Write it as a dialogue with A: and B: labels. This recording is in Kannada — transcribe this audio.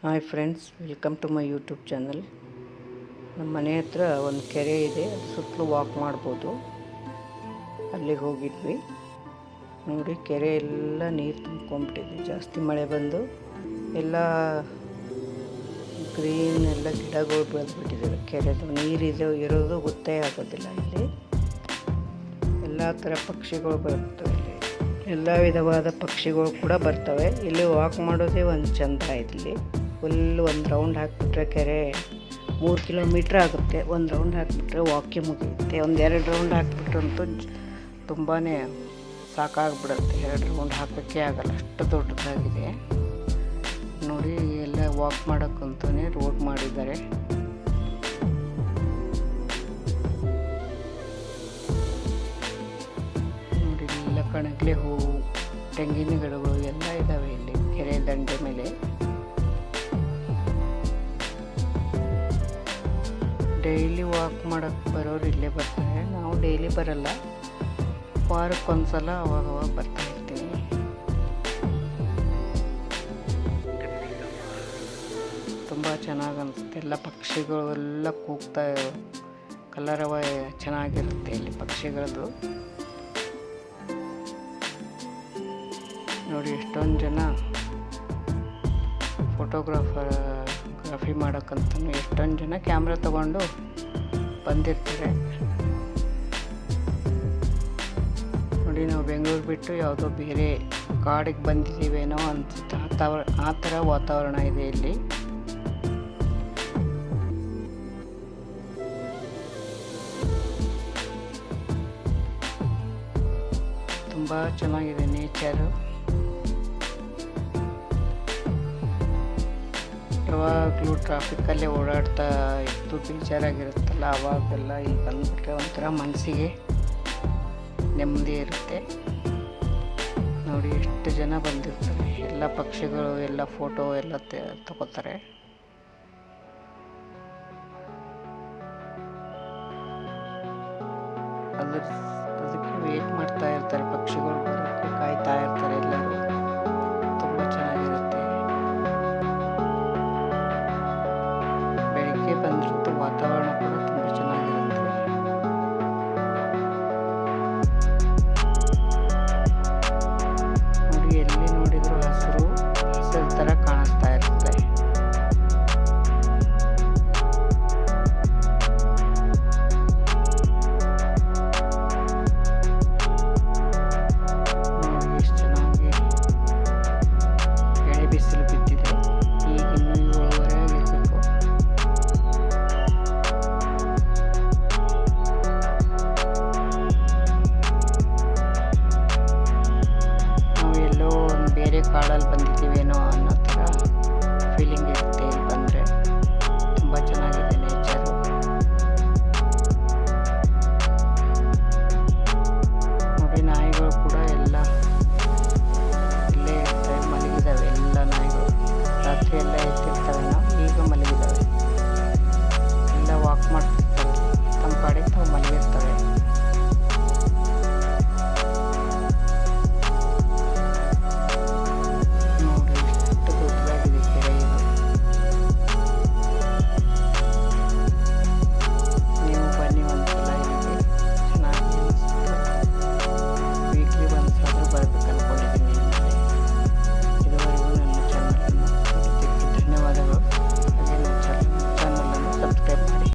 A: Hi friends, welcome to my YouTube channel. ನಮ್ಮ ಮನೆ ಹತ್ರ ಒಂದು ಕೆರೆ ಇದೆ, ಅದು ಸುತ್ತಲೂ ವಾಕ್ ಮಾಡ್ಬೋದು. ಅಲ್ಲಿಗೆ ಹೋಗಿದ್ವಿ. ನೋಡಿ, ಕೆರೆ ಎಲ್ಲ ನೀರು ತುಂಬ್ಕೊಂಡ್ಬಿಟ್ಟಿದೆ. ಜಾಸ್ತಿ ಮಳೆ ಬಂದು ಎಲ್ಲ ಗ್ರೀನ್ ಎಲ್ಲ ಗಿಡಗಳು ಬೆಳೆದ್ಬಿಟ್ಟಿದ್ದಾವೆ. ಕೆರೆದು ನೀರಿದೆ ಇರೋದು ಗೊತ್ತೇ ಆಗೋದಿಲ್ಲ. ಇಲ್ಲಿ ಎಲ್ಲ ಥರ ಪಕ್ಷಿಗಳು ಬರ್ತವೆ. ಎಲ್ಲ ವಿಧವಾದ ಪಕ್ಷಿಗಳು ಕೂಡ ಬರ್ತವೆ. ಇಲ್ಲಿ ವಾಕ್ ಮಾಡೋದೇ ಒಂದು ಚೆಂದ. ಇಲ್ಲಿ ಫುಲ್ ಒಂದು ರೌಂಡ್ ಹಾಕಿಬಿಟ್ರೆ ಕೆರೆ 3 ಕಿಲೋಮೀಟ್ರ್ ಆಗುತ್ತೆ. ಒಂದು ರೌಂಡ್ ಹಾಕಿಬಿಟ್ರೆ ವಾಕಿ ಮುಗಿಯುತ್ತೆ. ಒಂದು 2 ರೌಂಡ್ ಹಾಕಿಬಿಟ್ರಂತೂ ತುಂಬಾ ಸಾಕಾಗ್ಬಿಡುತ್ತೆ. 2 ರೌಂಡ್ ಹಾಕೋಕ್ಕೆ ಆಗಲ್ಲ, ಅಷ್ಟು ದೊಡ್ಡದಾಗಿದೆ. ನೋಡಿ, ಎಲ್ಲ ವಾಕ್ ಮಾಡೋಕ್ಕಂತಲೇ ರೋಡ್ ಮಾಡಿದ್ದಾರೆ. ನೋಡಿ, ಎಲ್ಲ ಕಣಗ್ಲೆ ಹೂವು, ತೆಂಗಿನ ಗಿಡಗಳು ಎಲ್ಲ ಇದ್ದಾವೆ ಇಲ್ಲಿ ಕೆರೆ ದಂಡೆ ಮೇಲೆ. ಡೈಲಿ ವಾಕ್ ಮಾಡೋಕ್ಕೆ ಬರೋರು ಇಲ್ಲೇ ಬರ್ತಾರೆ. ನಾವು ಡೈಲಿ ಬರಲ್ಲ, ವಾರಕ್ಕೊಂದ್ಸಲ ಅವಾಗವಾಗ ಬರ್ತಾ ಇರ್ತೀನಿ. ತುಂಬ ಚೆನ್ನಾಗಿ ಅನಿಸುತ್ತೆ. ಎಲ್ಲ ಪಕ್ಷಿಗಳು ಎಲ್ಲ ಕೂಗ್ತಾ ಕಲರವ ಚೆನ್ನಾಗಿರುತ್ತೆ ಇಲ್ಲಿ ಪಕ್ಷಿಗಳದ್ದು. ನೋಡಿ, ಎಷ್ಟೊಂದು ಜನ ಫೋಟೋಗ್ರಾಫಿ ಮಾಡೋಕ್ಕಂತಲೂ ಎಷ್ಟೊಂದು ಜನ ಕ್ಯಾಮ್ರಾ ತೊಗೊಂಡು ಬಂದಿರ್ತಾರೆ. ನೋಡಿ, ನಾವು ಬೆಂಗಳೂರು ಬಿಟ್ಟು ಯಾವುದೋ ಬೇರೆ ಕಾಡಿಗೆ ಬಂದಿದ್ದೀವೇನೋ ಅನಿಸುತ್ತೆ. ಆ ಥರ ವಾತಾವರಣ ಇದೆ ಇಲ್ಲಿ. ತುಂಬ ಚೆನ್ನಾಗಿದೆ ನೇಚರು. ಯಾವಾಗಲೂ ಟ್ರಾಫಿಕ್ಕಲ್ಲೇ ಓಡಾಡ್ತಾ ಇದ್ದು ಬೇಜಾರಾಗಿರುತ್ತಲ್ಲ, ಆವಾಗೆಲ್ಲ ಇಲ್ಲಿ ಬಂದುಬಿಟ್ರೆ ಒಂಥರ ಮನಸ್ಸಿಗೆ ನೆಮ್ಮದಿ ಇರುತ್ತೆ. ನೋಡಿ, ಎಷ್ಟು ಜನ ಬಂದಿರ್ತಾರೆ. ಎಲ್ಲ ಪಕ್ಷಿಗಳು ಎಲ್ಲ ಫೋಟೋ ಎಲ್ಲ ತಗೋತಾರೆ.